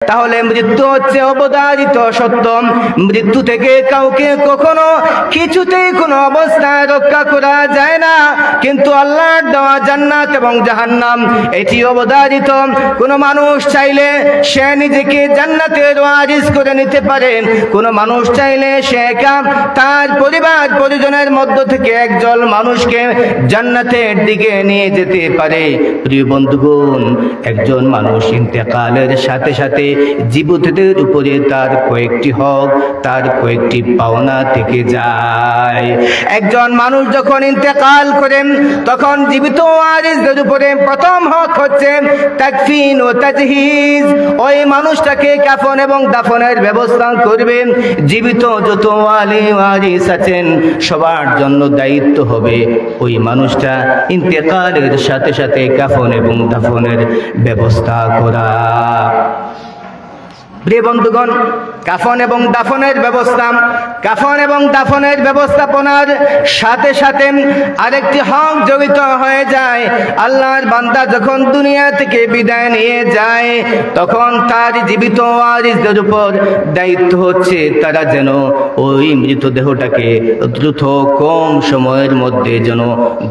তাহলে মৃত্যু হচ্ছে অবধারিত সত্য। মৃত্যু থেকে কাউকে কখনো কিছুতেই কোনো অবস্থায় রক্ষা করা যায় না, কিন্তু আল্লাহর দেওয়া জান্নাত এবং জাহান্নাম এটি অবধারিত। কোনো মানুষ চাইলে সে নিজেকে জান্নাতের ওয়ারিস করে নিতে পারে, কোনো মানুষ চাইলে সে একা তার পরিবার পরিজনের মধ্য থেকে একজন মানুষকে জান্নাতের দিকে নিয়ে যেতে পারে। প্রিয় বন্ধুগণ, একজন মানুষ ইন্তেকালের সাথে সাথে জীবিতদের উপরে তার কয়েকটি হক, তার কয়েকটি পাওনা থেকে যায়। একজন মানুষ যখন ইন্তেকাল করেন তখন জীবিত ওয়ারিসদের উপরে প্রথম হক হচ্ছে তাকফিন ও তাজহিজ। ওই মানুষটাকে কাফন এবং দাফনের ব্যবস্থা করবেন। জীবিত যত ওয়ারিস আছেন সবার জন্য দায়িত্ব হবে ওই মানুষটা ইন্তেকালের সাথে সাথে কাফন এবং দাফনের ব্যবস্থা করা। প্রিয় বন্ধুগণ, কাফন এবং দাফনের ব্যবস্থাপনার সাথে সাথে আরেকটি হক জড়িত হয়ে যায়। আল্লাহর বান্দা যখন দুনিয়া থেকে বিদায় নিয়ে যায় তখন তার জীবিত ওয়ারিসদের উপর দায়িত্ব হচ্ছে তারা যেন ওই মৃতদেহটাকে দ্রুত কম সময়ের মধ্যে যেন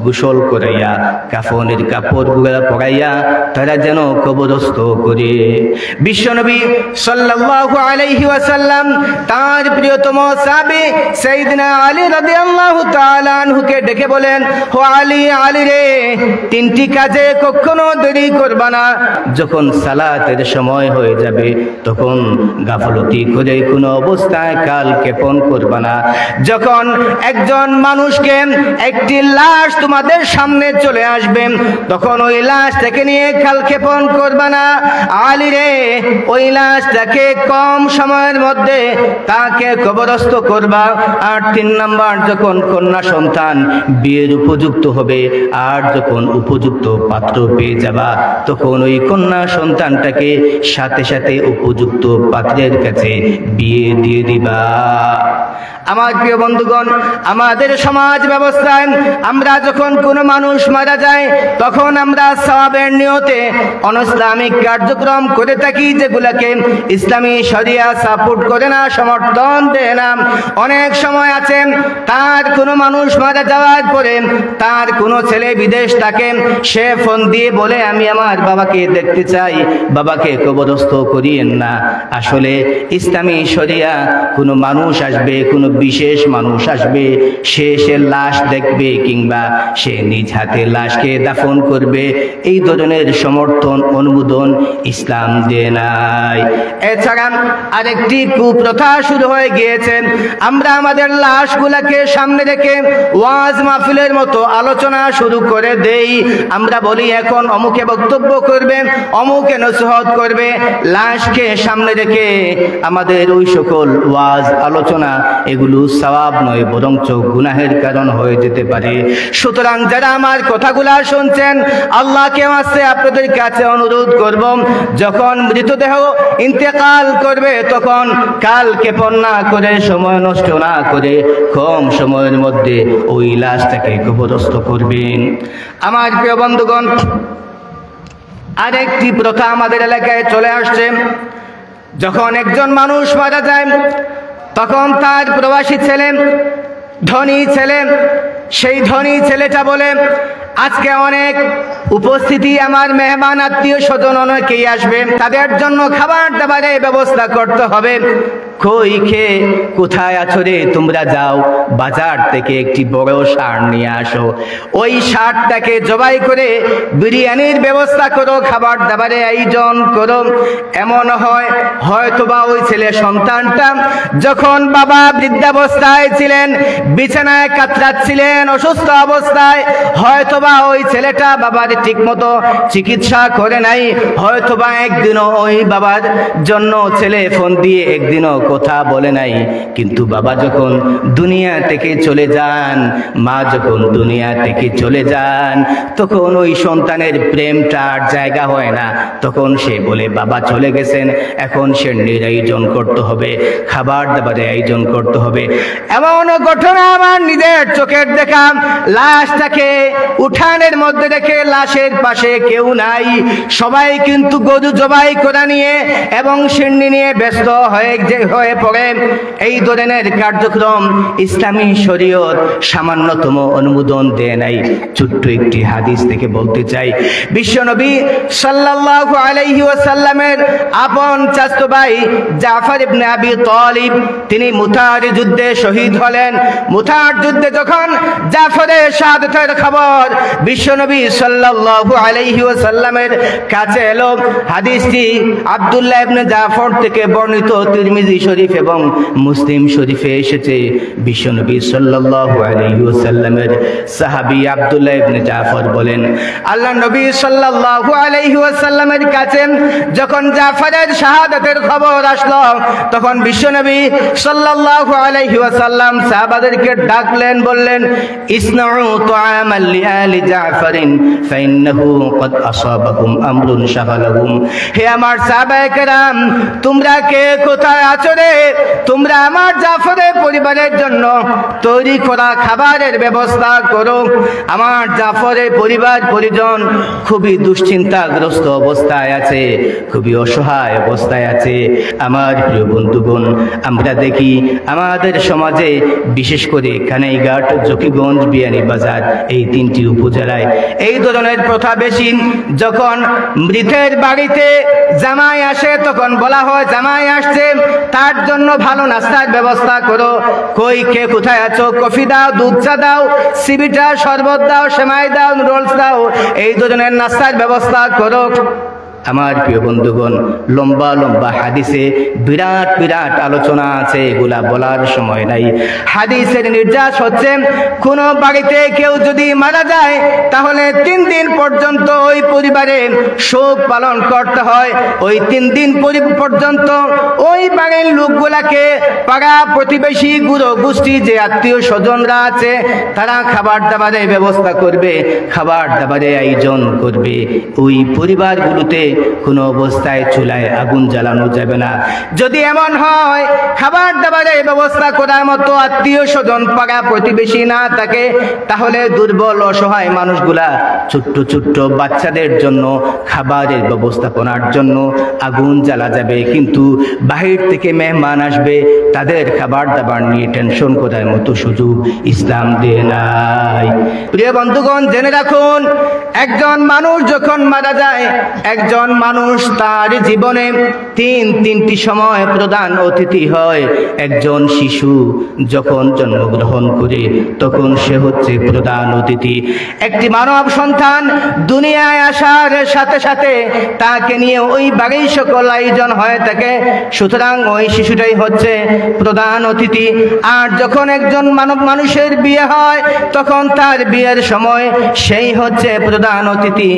গোসল করাইয়া কাফনের কাপড়গুলা পরাইয়া তারা যেন কবরস্থ করে। বিশ্বনবী সাল্লাল্লাহু আলাইহি ওয়াসাল্লাম তার প্রিয়তম সাহাবী সাইয়েদনা আলী রাদিয়াল্লাহু তাআলা আনহুকে ডেকে বলেন, ও আলী, আলী রে, তিনটি কাজে কখনো দেরি করবা না। যখন সালাতের সময় হয়ে যাবে তখন গাফলতি করে কোনো অবস্থায় কাল ক্ষেপণ করবা না। যখন একজন মানুষকে একটি লাশ তোমাদের সামনে চলে আসবে তখন ওই লাশটাকে নিয়ে কাল ক্ষেপণ করবা না। আলী রে, ওই লাশটাকে কম সময়ের মধ্যে তাকে কবরস্থ করবা। আর 3 নাম্বার, যখন কন্যা সন্তান বিয়ের উপযুক্ত হবে আর যখন উপযুক্ত পাত্র পেয়ে যাবা তখন ওই কন্যা সন্তানটাকে সাথে সাথে উপযুক্ত পাত্রের কাছে বিয়ে দিয়ে দিবা। আমার প্রিয় বন্ধুগণ, আমাদের সমাজ ব্যবস্থায় আমরা যখন কোনো মানুষ মারা যায় তখন আমরা সওয়াবের নিয়তে অনইসলামিক কার্যক্রম করে থাকি, যেগুলোকে ইসলামী শরিয়া সাপোর্ট করে না, সমর্থন দেয় না। অনেক সময় আছে তার কোনো মানুষ মারা যাওয়ার পরে তার কোনো ছেলে বিদেশ থাকে, সে ফোন দিয়ে বলে আমি আমার বাবাকে দেখতে চাই, বাবাকে কবরস্থ করিয়েন না। আসলে ইসলামী শরিয়া কোনো মানুষ আসবে, কোনো বিশেষ মানুষ আসবে, সে লাশ দেখবে কিংবা সে নিজ হাতে লাশকে দাফন করবে, এই ধরনের সমর্থন অনুমোদন ইসলাম দেয় নাই। এছাড়া আরেকটি কুপ্রথা শুরু হয়ে গিয়েছে, আমরা আমাদের লাশগুলাকে সামনে রেখে ওয়াজ মাহফিলের মতো আলোচনা শুরু করে দেই। আমরা বলি এখন অমুকে বক্তব্য করবে, অমুকে নসিহত করবে। লাশকে সামনে রেখে আমাদের ওই সকল ওয়াজ আলোচনা এগুলো সওয়াব নয়, বরঞ্চ গুনাহের কারণ হয়ে যেতে পারে। সুতরাং যারা আমার কথাগুলা শুনছেন, আল্লাহকে আছে আপনাদের কাছে অনুরোধ করব, যখন মৃতদেহ ইন্তেকাল করবে তখন কাল ক্ষেপণ না করে, সময় নষ্ট না করে কম সময়ের মধ্যে ওই লাশটাকে কবরস্থ করবেন। আমার প্রিয় বন্ধুগণ, আরেকটি প্রথা আমাদের এলাকায় চলে আসছে, যখন একজন মানুষ মারা যায় তখন তার প্রবাসী ছেলে, ধনী ছেলে, সেই ধনী ছেলেটা বলে আজকে অনেক উপস্থিতি, আমার মেহমান আত্মীয় স্বজন অনেকেই আসবে, তাদের জন্য খাবার দাবারের ব্যবস্থা করতে হবে। কই খেয়ে কোথায় আছো রে, তোমরা যাও বাজার থেকে একটি বড় ষাঁড় নিয়ে আসো, ওই ষাঁড়টাকে জবাই করে বিরিয়ানির ব্যবস্থা করো, খাবার দাবারের আয়োজন করো। এমন হয় হয়তোবা ওই ছেলে সন্তানটা যখন বাবা বৃদ্ধাবস্থায় ছিলেন, বিছানায় কাতরাচ্ছিলেন, অসুস্থ অবস্থায়, হয়তোবা ওই ছেলেটা বাবার ঠিক মতো চিকিৎসা করে নাই, হয়তোবা একদিনও ওই বাবার জন্য ছেলে ফোন দিয়ে একদিনও কথা বলে নাই, কিন্তু বাবা যখন দুনিয়া থেকে চলে যান, মা যখন দুনিয়া থেকে চলে যান, তখন ওই সন্তানের প্রেমটা আর জায়গা হয় না। তখন সে বলে বাবা চলে গেছেন, এখন সে আয়োজন করতে হবে, খাবার দাবারের আয়োজন করতে হবে। এমন ঘটনা আমার নিজের চোখের দেখা। লাশটাকে উঠানের মধ্যে রেখে লাশের পাশে কেউ নাই, সবাই কিন্তু গরু জবাই করা নিয়ে এবং সিন্নি নিয়ে ব্যস্ত হয়ে পড়ে। এই ধরনের কার্যক্রম ইসলামী শরীয়ত সামান্যতম অনুমোদন দেয় নাই। ছোট্ট একটি হাদিস থেকে বলতে চাই, বিশ্বনবী সাল্লাল্লাহু আলাইহি ওয়াসাল্লামের আপন চাচতো ভাই জাফর ইবনে আবি তালিব, তিনি মুতার যুদ্ধে শহীদ হলেন। মুতার যুদ্ধে যখন জাফরের শাহাদাতের খবর বিশ্বনবী সাল্লাল্লাহু আলাইহি ওয়াসাল্লামের কাছে এলো, হাদিসটি আব্দুল্লাহ ইবনে জাফর থেকে বর্ণিত, তিরমিজি শরীফ এবং মুসলিম শরীফে এসেছে। বিশ্বনবী সাল্লাল্লাহু আলাইহি ওয়াসাল্লামের সাহাবী আব্দুল্লাহ ইবনে জাফর বলেন, আল্লাহ নবী সাল্লাল্লাহু আলাইহি ওয়াসাল্লামের কাছে যখন জাফরের শাহাদাতের খবর আসলো, তখন বিশ্বনবী সাল্লাল্লাহু আলাইহি ওয়াসাল্লাম সাহাবাদেরকে ডাকলেন, বললেন, ইসনাউ তুআমান লিআলি জাফরিন ফাইন্নাহু ক্বাদ আসাবাকুম আমরুন শাগালাহুম। হে আমার সাহাবায়ে কেরাম, তোমরা কে কোথায় আছো রে? তোমরা আমার জাফরের পরিবারের জন্য তৈরি করা খাবারের ব্যবস্থা করো। আমার জাফরের পরিবার পরিজন খুবই দুশ্চিন্তাগ্রস্ত অবস্থায় আছে, খুবই অসহায় অবস্থায় আছে। আমার প্রিয় বন্ধুগণ, আমরা দেখি আমাদের সমাজে, বিশেষ করে কানাইঘাট, জকিগঞ্জ, বিয়ানীবাজার, এই তিনটি উপজেলায় এই ধরনের প্রথা বেশি। যখন মৃতের বাড়িতে জামাই আসে, তখন বলা হয় জামাই আসছে, তার জন্য ভালো নাস্তার ব্যবস্থা করো। কই কে কোথায় আছো? কফি দাও, দুধ চা দাও, সিবিটা, শরবত দাও, সেমাই দাও, নুডলস দাও, এই ধরনের নাস্তার ব্যবস্থা করো। আমার প্রিয় বন্ধুগণ, লম্বা লম্বা হাদিসে বিরাট বিরাট আলোচনা আছে, এগুলা বলার সময় নাই। হাদিসের নির্যাস হচ্ছে, কোন বাড়িতে কেউ যদি মারা যায়, তাহলে 3 দিন পর্যন্ত ওই পরিবারে শোক পালন করতে হয়। ওই 3 দিন পর্যন্ত ওই বাড়ির লোকগুলাকে, পাড়া প্রতিবেশী, গুরু গোষ্ঠী, যে আত্মীয় স্বজনরা আছে, তারা খাবার দাবারের ব্যবস্থা করবে, খাবার দাবারের আয়োজন করবে। ওই পরিবারগুলোতে কোনো অবস্থায় চুলায় আগুন জ্বালানো যাবে না। যদি এমন হয় খাবার দাবারের ব্যবস্থা করার মতো আত্মীয় স্বজন, পাড়া প্রতিবেশী না থাকে, তাহলে দুর্বল অসহায় মানুষগুলা, ছোট্ট ছোট্ট বাচ্চাদের জন্য খাবারের ব্যবস্থাপনার জন্য আগুন জ্বালা যাবে। কিন্তু বাহির থেকে মেহমান আসবে, তাদের খাবার দাবার নিয়ে টেনশন করার মতো সুযোগ ইসলাম দেয় নাই। প্রিয় বন্ধুগণ, জেনে রাখুন, একজন মানুষ যখন মারা যায়, একজন মানুষ তার জীবনে তিনটি সময় প্রধান অতিথি হয়। একজন শিশু যখন জন্মগ্রহণ করে, তখন সে হচ্ছে প্রধান অতিথি। একটি মানব সন্তান দুনিয়ায় আসার সাথে সাথে তাকে নিয়ে ওই বাড়ির সকল আয়োজন হয়ে থাকে, সুতরাং ওই শিশুটাই হচ্ছে প্রধান অতিথি। আর যখন একজন মানুষের বিয়ে হয়, তখন তার বিয়ের সময় সেই হচ্ছে প্রধান অতিথি।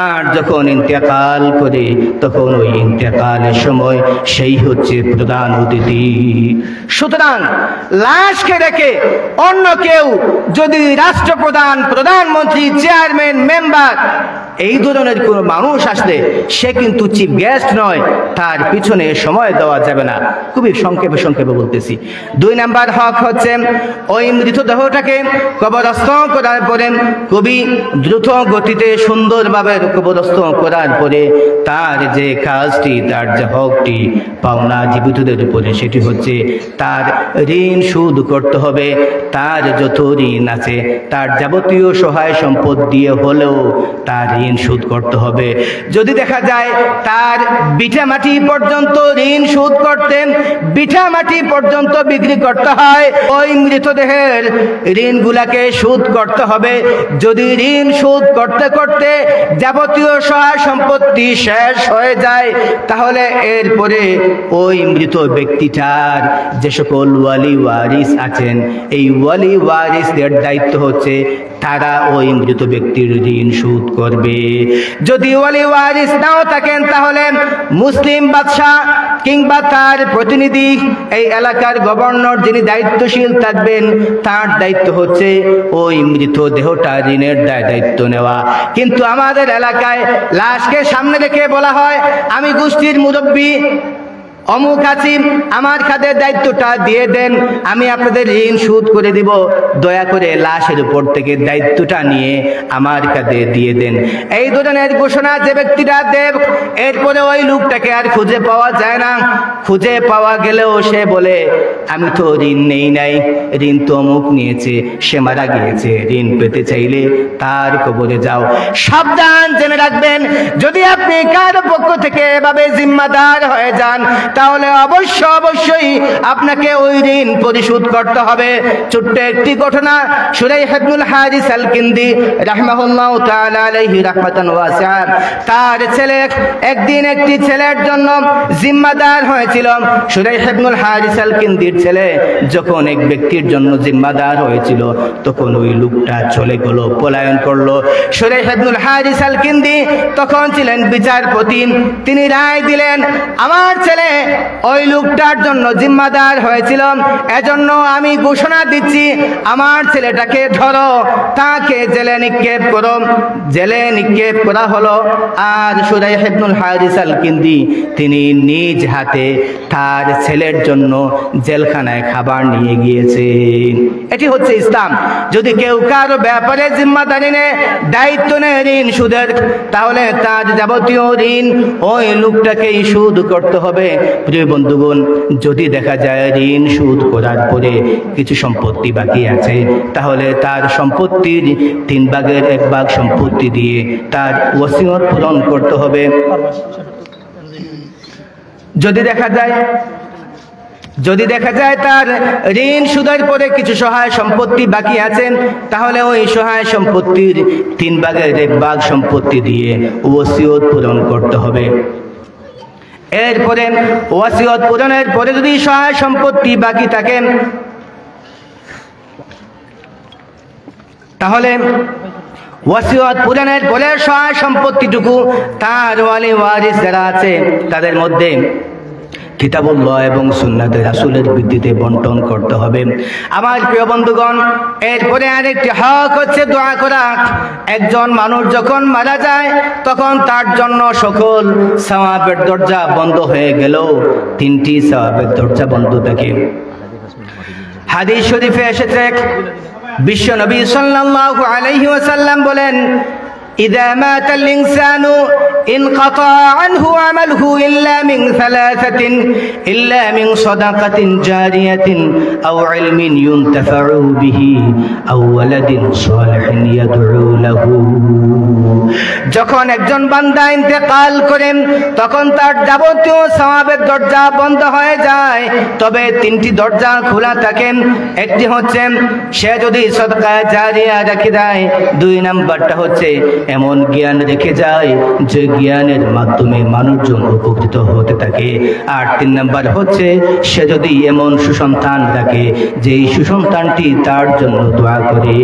আর যখন ইন্তেকাল করে, তখন ওই ইন্তেকালের সময় সেই হচ্ছে প্রধান অতিথি। সুতরাং লাশকে রেখে অন্য কেউ যদি রাষ্ট্রপ্রধান, প্রধানমন্ত্রী, চেয়ারম্যান, মেম্বার, এই ধরনের কোন মানুষ আসলে সে কিন্তু চিফ গেস্ট নয়, তার পিছনে সময় দেওয়া যাবে না। খুবই সংক্ষেপে বলতেছি। 2 নাম্বার হক হচ্ছে, ওই মৃতদেহটাকে কবরস্থ করার পরে, খুবই দ্রুত গতিতে সুন্দরভাবে কবরস্থ করার পরে, তার যে কাজটি, তার যে হকটি পাওনা জীবিতদের উপরে, সেটি হচ্ছে তার ঋণ শোধ করতে হবে। তার যত ঋণ আছে, তার যাবতীয় সহায় সম্পদ দিয়ে হলেও তার ঋণ শোধ করতে হবে। যদি দেখা যায় তার বিঠা মাটি পর্যন্ত ঋণ শোধ করতে, বিঠা মাটি পর্যন্ত বিক্রি করতে হয়, ওই মৃতদেহের ঋণগুলাকে শোধ করতে হবে। যদি ঋণ শোধ করতে করতে যাবতীয় সহায় সম্পত্তি শেষ হয়ে যায়, তাহলে এরপরে ওই মৃত ব্যক্তিটার যে সকল ওয়ালি ওয়ারিস আছেন, এই ওয়ালি ওয়ারিসদের দায়িত্ব হচ্ছে তারা ওই মৃত ব্যক্তির ঋণ শোধ করবে। যদি ওয়ালি ওয়ারিস নাও থাকেন, তাহলে মুসলিম বাদশাহ কিংবা তার প্রতিনিধি, এই এলাকার গভর্নর যিনি দায়িত্বশীল থাকবেন, তার দায়িত্ব হচ্ছে ওই মৃত দেহটা ঋণের দায়িত্ব নেওয়া। কিন্তু আমাদের এলাকায় লাশকে সামনে রেখে বলা হয়, আমি গোষ্ঠীর মুরব্বী অমুক আছি, আমার কাঁধে দায়িত্বটা দিয়ে দেন, আমি আপনাদের ঋণ শোধ করে দিব, দয়া করে লাশের উপর থেকে দায়িত্বটা নিয়ে আমার কাঁধে দিয়ে দেন। এই ধরনের ঘোষণা যে ব্যক্তিরা দেব, এরপরে ওই লোকটাকে আর খুঁজে পাওয়া যায় না। খুঁজে পাওয়া গেলেও সে বলে, আমি তো ঋণ নেই নাই, ঋণ তো অমুক নিয়েছে, সে মারা গিয়েছে, ঋণ পেতে চাইলে তার কবরে যাও। সাবধান, জেনে রাখবেন, যদি আপনি কারো পক্ষ থেকে এভাবে জিম্মাদার হয়ে যান, তাহলে অবশ্যই আপনাকে ওই ঋণ পরিশোধ করতে হবে। ছোট্ট একটি ঘটনা, শুরাইহ ইবনুল হারিস আল কিন্দি রাহমাহুল্লাহু তাআলা আলাইহি রাহমাতান ওয়াসিআ, তার ছেলে একদিন একটি ছেলের জন্য জিম্মাদার হয়েছিল। শুরাইহ ইবনুল হারিস আল কিন্দির ছেলে যখন এক ব্যক্তির জন্য জিম্মাদার হয়েছিল, তখন ওই লোকটা চলে গেল, পলায়ন করলো। শুরাইহ ইবনুল হারিস আল কিন্দি তখন ছিলেন বিচারপতি। তিনি রায় দিলেন, আমার ছেলে ওই লোকটার জন্য জিম্মাদার হয়েছিল, এজন্য আমি ঘোষণা দিচ্ছি, আমার ছেলেটাকে ধরো, তাকে জেলে নিক্ষেপ করো। জেলে নিক্ষেপ করা হলো। আর শুরাইহ ইবনুল হারিস আল কিন্দি তিনি নিজ হাতে তার ছেলের জন্য জেলখানায় খাবার নিয়ে গিয়েছেন। এটি হচ্ছে ইসলাম। যদি কেউ কারো ব্যাপারে জিম্মাদারি নেয়, দায়িত্ব নেয় ঋণ সুদের, তাহলে তার যাবতীয় ঋণ ওই লোকটাকেই শোধ করতে হবে। প্রিয় বন্ধুগণ, যদি দেখা যায় ঋণ শোধ করার পরে কিছু সম্পত্তি বাকি আছে, তাহলে তার সম্পত্তির 3 ভাগের 1 ভাগ সম্পত্তি দিয়ে তার ওসিয়ত পূরণ করতে হবে। যদি দেখা যায় তার ঋণ সুদের পরে কিছু সহায় সম্পত্তি বাকি আছেন, তাহলে ওই সহায় সম্পত্তির 3 ভাগের 1 ভাগ সম্পত্তি দিয়ে ওসিয়ত পূরণ করতে হবে। এরপরে ওয়াসিয়ত পূরণের পরে যদি সহায় সম্পত্তি বাকি থাকে, তাহলে ওয়াসিয়ত পূরণের পরে সহায় সম্পত্তিটুকু তার ওয়ালি ওয়ারিস যারা আছে তাদের মধ্যে কিতাবুল্লাহ এবং সুন্নাতে রাসূলের ভিত্তিতে বন্টন করতে হবে। আমার প্রিয় বন্ধুগণ, এরপরে আরেকটি হক হচ্ছে দোয়া করা। একজন মানুষ যখন মারা যায়, তখন তার জন্য সকল সওয়াবের দরজা বন্ধ হয়ে গেল, 3টি সওয়াবের দরজা বন্ধ থাকে। হাদিস শরীফে এসেছে, বিশ্ব নবী সাল্লাল্লাহু আলাইহি ওয়াসাল্লাম বলেন, إذا مات الإنسان انقطع عنه عمله إلا من 3: إلا من صدقة جارية أو علم ينتفع به أو ولد صالح يدعو له। যখন একজন বান্দা ইন্তেকাল করেন, তখন তার যাবতীয় সওয়াবের দরজা বন্ধ হয়ে যায়, তবে 3টি দরজা খোলা থাকে। একটি হচ্ছে সে যদি সদকা জারিয়া রেখে দেয়, 2 নাম্বারটা হচ্ছে এমন জ্ঞান রেখে যায় যে জ্ঞানের মাধ্যমে মানুষজন উপকৃত হতে থাকে, আর 3 নাম্বার হচ্ছে সে যদি এমন সুসন্তান রাখে যে সুসন্তানটি তার জন্য দোয়া করে।